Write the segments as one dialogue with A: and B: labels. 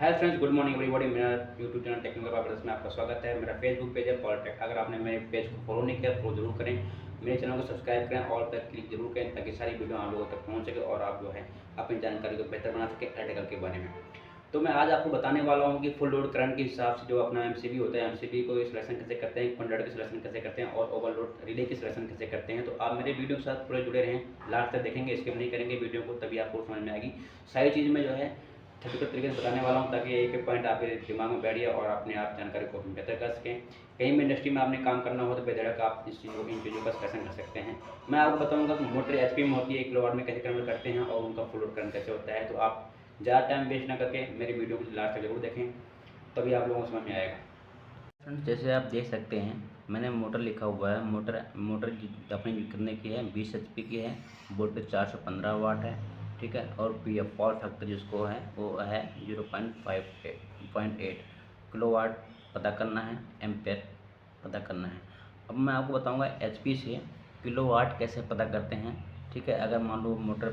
A: Hi friends, good morning everybody. मेरा YouTube channel technical पापड़स में आपका स्वागत है। मेरा फेसबुक पेज है पॉलिटेक। अगर आपने मेरे पेज को फॉलो नहीं किया फॉलो जरूर करें, मेरे चैनल को सब्सक्राइब करें और पर क्लिक जरूर करें ताकि सारी वीडियो आप लोगों तक पहुंच सके और आप जो है अपनी जानकारी को बेहतर बना सके आर्टिकल के बारे में। तो मैं आज आपको बताने वाला हूं कि फुल लोड करंट के हिसाब से जो अपना एमसीबी होता है, एमसीबी को सिलेक्शन कैसे करते हैं, कंडक्टर की सिलेक्शन कैसे करते हैं और ओवरलोड रिले की सिलेक्शन कैसे करते हैं। तो आप मेरे वीडियो के साथ पूरे जुड़े रहें, लास्ट तक देखेंगे, स्किप नहीं करेंगे वीडियो को, तभी आपको समझ में आएगी। सारी चीज़ में जो है थ्योरेटिकल तरीके से बताने वाला हूँ ताकि एक एक पॉइंट आपके दिमाग में बैठ जाए और अपने आप जानकारी को बेहतर कर सकें। कहीं भी इंडस्ट्री में आपने काम करना हो तो बेधड़क आप इन चीज़ों का सिलेक्शन कर सकते हैं। मैं आपको बताऊंगा कि मोटर एचपी में होती है, 1 किलोवाट में कैसे कन्वर्ट करते हैं और उनका फुल लोड करंट कैसे होता है। तो आप ज़्यादा टाइम वेस्ट ना करके मेरी वीडियो को लास्ट तक जरूर देखें, तभी आप लोगों को समझ में आएगा।
B: फ्रेंड्स, जैसे आप देख सकते हैं मैंने मोटर लिखा हुआ है। मोटर अपनी कितने की है, 20 एचपी की है, वोल्टेज 415 वाट है, ठीक है। और पी एफ पावर फैक्टर जिसको है वो है 0.8 किलोवाट पता करना है, एम्पेयर पता करना है। अब मैं आपको बताऊंगा एचपी से किलोवाट कैसे पता करते हैं, ठीक है। अगर मान लो मोटर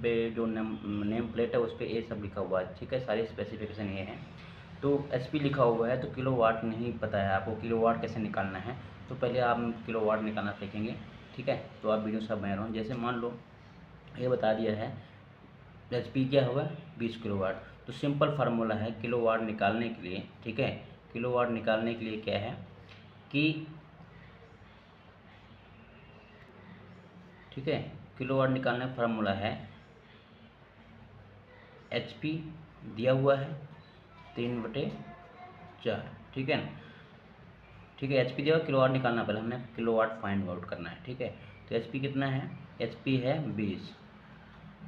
B: पे जो नेम प्लेट है उस पर ये सब लिखा हुआ है, ठीक है, सारी स्पेसिफिकेशन ये है। तो एचपी लिखा हुआ है तो किलोवाट नहीं पता है आपको, किलोवाट कैसे निकालना है। तो पहले आप किलोवाट निकालना सीखेंगे, ठीक है। तो आप वीडियो सब बने रहो। जैसे मान लो ये बता दिया है एचपी क्या होगा 20 किलोवाट, तो सिंपल फार्मूला है किलोवाट निकालने के लिए, ठीक है। किलोवाट निकालने के लिए क्या है कि, ठीक है, किलोवाट निकालने का फार्मूला है एचपी दिया हुआ है 3/4, ठीक है ना। ठीक है, एचपी दिया हुआ, किलोवाट निकालना, पहले हमने किलोवाट फाइंड आउट करना है, ठीक है। तो एचपी कितना है, एचपी है 20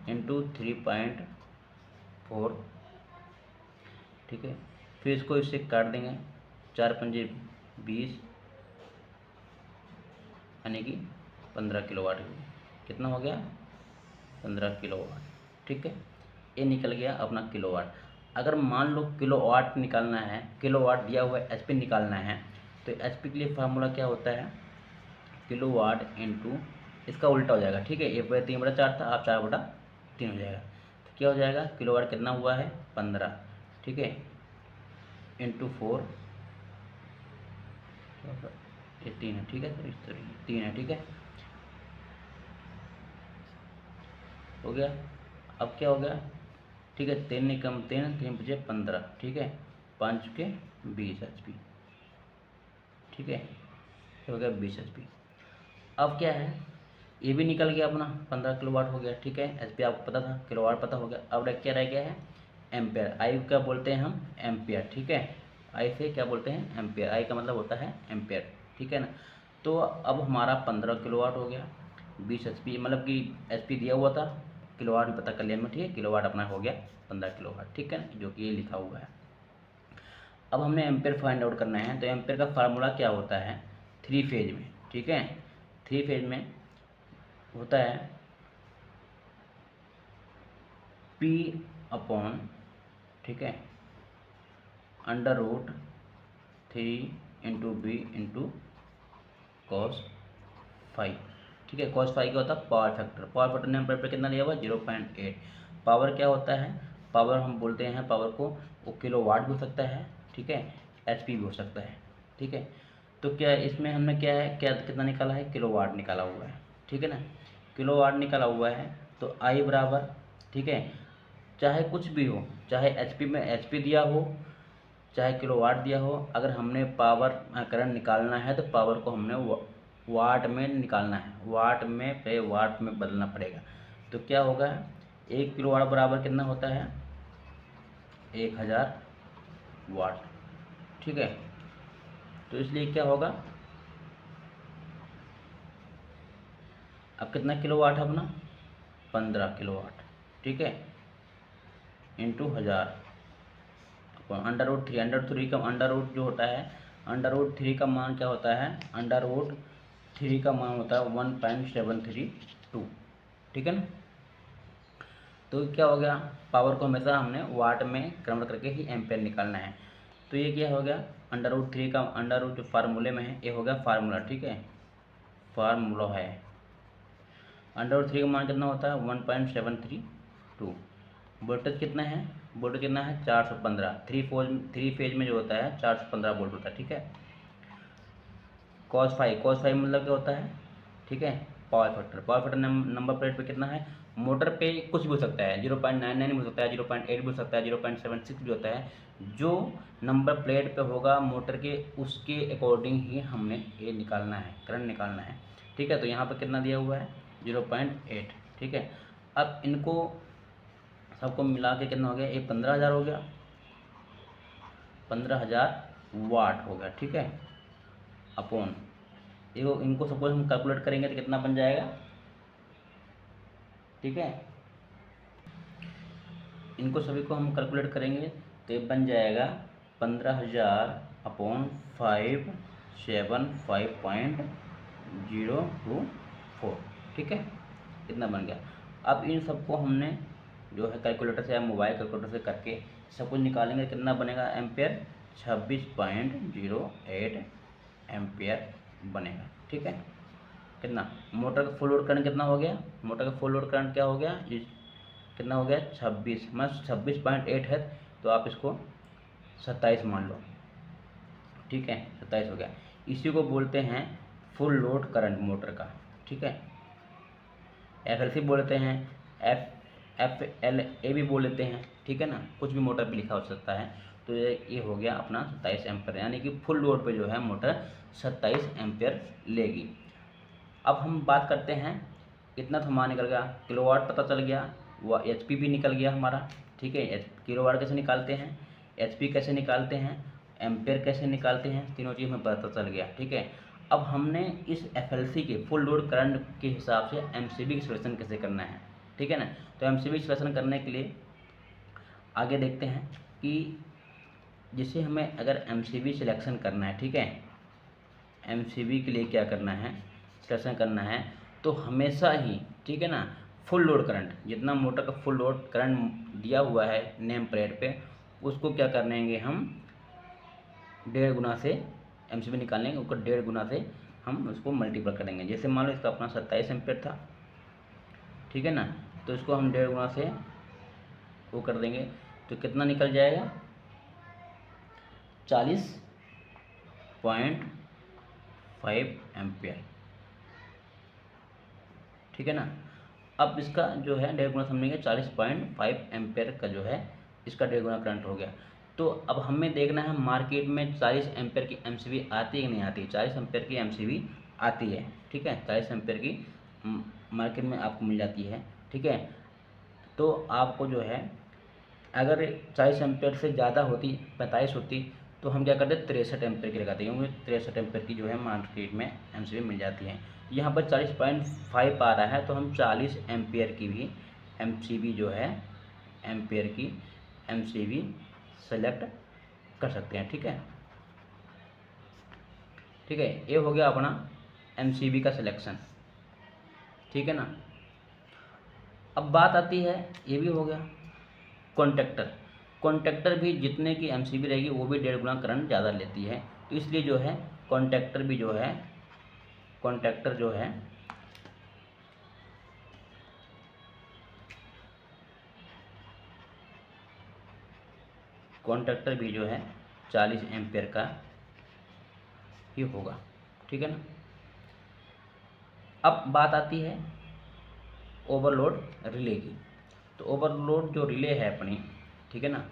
B: इंटू 3.4, ठीक है। फिर इसको इससे काट देंगे, 4×5 = 20 यानी कि 15 किलोवाट। कितना हो गया, 15 किलोवाट, ठीक है। ये निकल गया अपना किलोवाट। अगर मान लो किलोवाट निकालना है, किलोवाट दिया हुआ है, एचपी निकालना है, तो एचपी के लिए फार्मूला क्या होता है, किलोवाट इंटू, इसका उल्टा हो जाएगा, ठीक है। 1/3/4 था, आप 4/3 हो जाएगा। तो क्या हो जाएगा, किलोवाट कितना हुआ है 15, ठीक है, इंटू 4, ये 3 है, ठीक है। तो इस तरह 3 है, ठीक है, हो गया। अब क्या हो गया, ठीक है, 3 नहीं कम 3, 3 बचे 15, ठीक है, 5 के 20 एचपी, ठीक है, ये हो गया 20 एचपी। अब क्या है, ये भी निकल गया अपना 15 किलोवाट हो गया, ठीक है। एचपी आपको पता था, किलोवाट पता हो गया। अब क्या रह गया है, एम्पेयर। आई क्या बोलते हैं हम, एम्पेयर, ठीक है। आई से क्या बोलते हैं, एम्पेयर। आई का मतलब होता है एम्पेयर, ठीक है ना। तो अब हमारा 15 किलोवाट हो गया, 20 एचपी, मतलब कि एचपी दिया हुआ था, किलोवाट भी पता कर लिया मैं, ठीक है। किलोवाट अपना हो गया 15 किलोवाट, ठीक है ना, जो कि ये लिखा हुआ है। अब हमने एम्पेयर फाइंड आउट करना है, तो एम्पेयर का फार्मूला क्या होता है 3 फेज में, ठीक है। 3 फेज में होता है P अपॉन, ठीक है, √3 × B × cos⁵, ठीक है। cos⁵ क्या होता है, पावर फैक्टर। पावर फैक्टर ने पर कितना दिया हुआ, 0.8। पावर क्या होता है, पावर हम बोलते हैं पावर को, वो किलोवाट भी हो सकता है, ठीक है, एचपी भी हो सकता है, ठीक है। तो क्या इसमें हमने क्या है, क्या कितना निकाला है, किलोवाट निकाला हुआ है, ठीक है ना। किलोवाट निकाला हुआ है तो आई बराबर, ठीक है, चाहे कुछ भी हो, चाहे एचपी में एचपी दिया हो, चाहे किलोवाट दिया हो, अगर हमने पावर करंट निकालना है तो पावर को हमने वाट में निकालना है, वाट में पे वाट में बदलना पड़ेगा। तो क्या होगा, 1 किलोवाट बराबर कितना होता है, 1000 वाट, ठीक है। तो इसलिए क्या होगा, अब कितना किलोवाट है अपना, 15 किलोवाट, ठीक है, इंटू 1000 √3। √3 का अंडर रूट जो होता है, √3 का मान क्या होता है, √3 का मान होता है 1.732, ठीक है ना। तो क्या हो गया, पावर को हमेशा हमने वाट में कन्वर्ट करके ही एम्पेयर निकालना है। तो ये क्या हो गया, √3 का अंडर रूट जो फार्मूले में है, ये हो गया फार्मूला, ठीक है, फार्मूला है। √3 का मान कितना होता है 1.732, वोल्टेज कितना है, वोल्टेज कितना है 415। थ्री फेज में जो होता है 415 वोल्ट होता है, ठीक है। cos फाइव मतलब क्या होता है, ठीक है, पावर फैक्टर नंबर प्लेट पे कितना है, मोटर पे कुछ भी हो सकता है, 0.99 भी हो सकता है, 0.8 भी हो सकता है, 0.76 भी होता है। जो नंबर प्लेट पे होगा मोटर के, उसके अकॉर्डिंग ही हमने ये निकालना है, करंट निकालना है, ठीक है। तो यहाँ पर कितना दिया हुआ है 0.8, ठीक है। अब इनको सबको मिला के कितना हो गया, ये 15,000 हो गया, 15,000 वाट हो गया, ठीक है, अपॉन इनको सपोज हम कैलकुलेट करेंगे तो कितना बन जाएगा, ठीक है। इनको सभी को हम कैलकुलेट करेंगे तो ये बन जाएगा 15,000 अपॉन 575.024, ठीक है, इतना बन गया। अब इन सबको हमने जो है कैलकुलेटर से या मोबाइल कैलकुलेटर से करके सब कुछ निकालेंगे, कितना बनेगा एम्पेयर, 26.08 एम्पेयर बनेगा, ठीक है। कितना मोटर का फुल लोड करंट कितना हो गया, मोटर का फुल लोड करंट क्या हो गया, कितना हो गया 26, मैं 26.8 है तो आप इसको 27 मान लो, ठीक है, 27 हो गया। इसी को बोलते हैं फुल लोड करंट मोटर का, ठीक है। FLC बोलते हैं, FLA भी बोल लेते हैं, ठीक है ना, कुछ भी मोटर पे लिखा हो सकता है। तो ये हो गया अपना 27 एम्पेयर, यानी कि फुल लोड पे जो है मोटर 27 एम्पेयर लेगी। अब हम बात करते हैं, इतना तो हमारा निकल गया, किलोवाट पता चल गया, वह HP भी निकल गया हमारा, ठीक है। किलोवाट कैसे निकालते हैं, HP कैसे निकालते हैं, एम्पेयर कैसे निकालते हैं, तीनों चीज़ हमें पता चल गया, ठीक है। अब हमने इस FLC के फुल लोड करंट के हिसाब से MCB की सिलेक्शन कैसे करना है, ठीक है ना। तो MCB सिलेक्शन करने के लिए आगे देखते हैं कि जैसे हमें अगर MCB सिलेक्शन करना है, ठीक है, MCB के लिए क्या करना है, सिलेक्शन करना है, तो हमेशा ही, ठीक है ना, फुल लोड करंट जितना मोटर का फुल लोड करंट दिया हुआ है नेम प्लेट पे, उसको क्या करेंगे हम 1.5 गुना से MCB निकालेंगे, उसको 1.5 गुना से हम उसको मल्टीपल करेंगे। जैसे मान लो इसका अपना 27 एम्पेयर था, ठीक है ना, तो इसको हम 1.5 गुना से वो कर देंगे तो कितना निकल जाएगा 40.5 एम्पेयर, ठीक है ना। अब इसका जो है 1.5 गुना समझेंगे, 40.5 एम्पेयर का जो है इसका 1.5 गुना करंट हो गया। तो अब हमें देखना है मार्केट में 40 एम्पेयर की MCB आती है कि नहीं आती। 40 एम्पेयर की MCB आती है, ठीक है, 40 एम्पेयर की मार्केट में आपको मिल जाती है, ठीक है। तो आपको जो है अगर 40 एम्पेयर से ज़्यादा होती, 45 होती, तो हम क्या करते 63 एम्पेयर की लगाते, क्योंकि 63 एम्पेयर की जो है मार्केट में MCB मिल जाती है। यहाँ पर 40.5 आ रहा है, तो हम 40 एम्पेयर की भी MCB जो है एम्पेयर की MCB सेलेक्ट कर सकते हैं, ठीक है, ठीक है। ये हो गया अपना MCB का सिलेक्शन, ठीक है ना। अब बात आती है, ये भी हो गया कॉन्टैक्टर भी जितने की MCB रहेगी वो भी 1.5 गुना करंट ज़्यादा लेती है। तो इसलिए जो है कॉन्टैक्टर जो है कॉन्टैक्टर भी जो है 40 एम्पेयर का ही होगा, ठीक है ना। अब बात आती है ओवरलोड रिले की। तो ओवरलोड जो रिले है अपनी, ठीक है ना,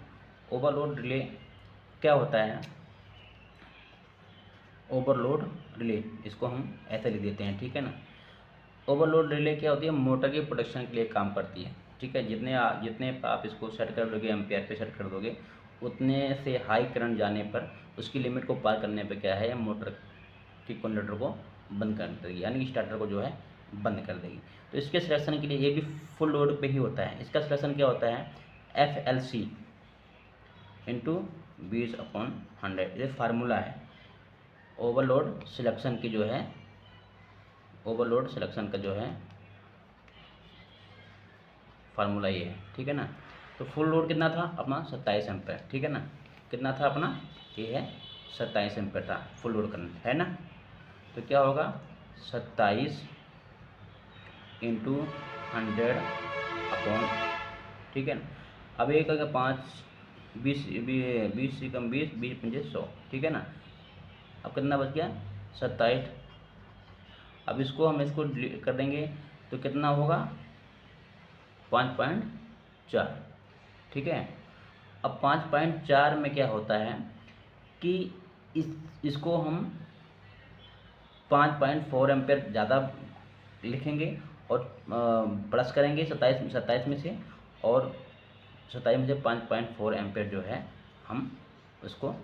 B: ओवरलोड रिले क्या होता है, ओवरलोड रिले इसको हम ऐसे लिख देते हैं, ठीक है ना। ओवरलोड रिले क्या होती है, मोटर की प्रोटेक्शन के लिए काम करती है, ठीक है। जितने आप इसको सेट कर दोगे, एम्पेयर पे सेट कर दोगे, उतने से हाई करंट जाने पर, उसकी लिमिट को पार करने पे क्या है, मोटर की कंडक्टर को बंद कर देगी, यानी कि स्टार्टर को जो है बंद कर देगी। तो इसके सिलेक्शन के लिए ये भी फुल लोड पे ही होता है। इसका सिलेक्शन क्या होता है, FLC इंटू 20/100, ये फार्मूला है ओवरलोड सिलेक्शन की, जो है ओवरलोड सिलेक्शन का जो है फार्मूला ये है, ठीक है ना। तो फुल लोड कितना था अपना 27 एम्पेयर, ठीक है ना, कितना था अपना, ये है 27 एम्पेयर था फुल लोड करंट, है ना। तो क्या होगा 27 इंटू 100 अपॉन, ठीक है ना। अब एक अगर 5 20 20 से कम 20 20 पंजे 100, ठीक है ना। अब कितना बच गया 27। अब इसको हम इसको डिलीट कर देंगे तो कितना होगा 5.4, ठीक है। अब 5.4 में क्या होता है कि इसको हम 5.4 एम्पेयर ज़्यादा लिखेंगे और प्लस करेंगे 27 में से, और 27 में से 5.4 एम्पेयर जो है हम उसको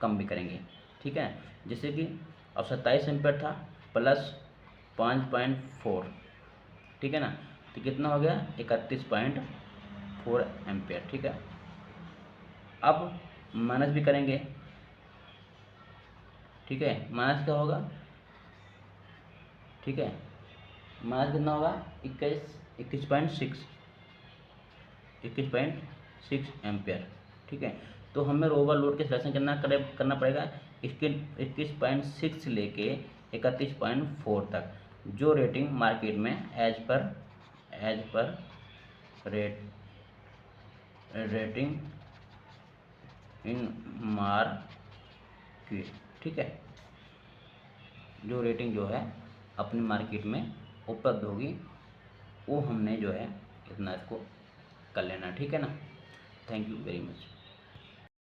B: कम भी करेंगे, ठीक है। जैसे कि अब 27 एम्पेयर था प्लस 5.4, ठीक है ना, तो कितना हो गया 31.4 एम्पेयर, ठीक है। अब माइनस भी करेंगे, ठीक है। माइनस क्या होगा, ठीक है, माइनस कितना होगा 21.6 एम्पेयर, ठीक है। तो हमें ओवरलोड के सिलेक्शन करना पड़ेगा 21.6 से लेके 31.4 तक, जो रेटिंग मार्केट में एज पर रेटिंग इन मार्केट, ठीक है, जो रेटिंग जो है अपनी मार्केट में उपलब्ध होगी वो हमने जो है इतना इसको कर लेना, ठीक है ना। Thank you very much.